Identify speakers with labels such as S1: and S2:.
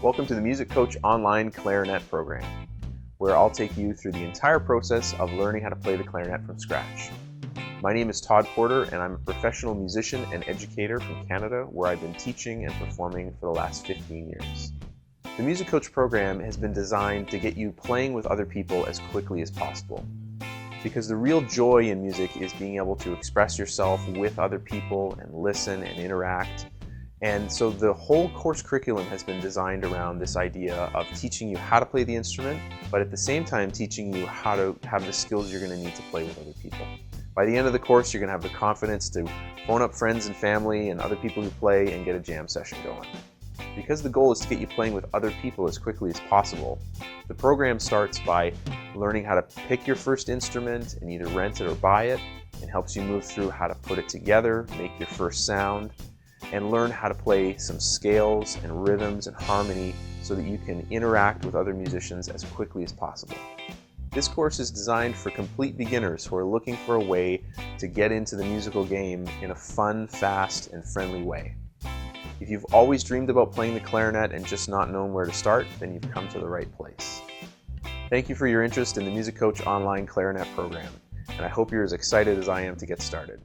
S1: Welcome to the Music Coach Online Clarinet program, where I'll take you through the entire process of learning how to play the clarinet from scratch. My name is Todd Porter, and I'm a professional musician and educator from Canada, where I've been teaching and performing for the last 15 years. The Music Coach program has been designed to get you playing with other people as quickly as possible. Because the real joy in music is being able to express yourself with other people and listen and interact. And so the whole course curriculum has been designed around this idea of teaching you how to play the instrument, but at the same time teaching you how to have the skills you're going to need to play with other people. By the end of the course, you're going to have the confidence to phone up friends and family and other people who play and get a jam session going. Because the goal is to get you playing with other people as quickly as possible, the program starts by learning how to pick your first instrument and either rent it or buy it, and helps you move through how to put it together, make your first sound, and learn how to play some scales and rhythms and harmony so that you can interact with other musicians as quickly as possible. This course is designed for complete beginners who are looking for a way to get into the musical game in a fun, fast, and friendly way. If you've always dreamed about playing the clarinet and just not known where to start, then you've come to the right place. Thank you for your interest in the Music Coach Online Clarinet program, and I hope you're as excited as I am to get started.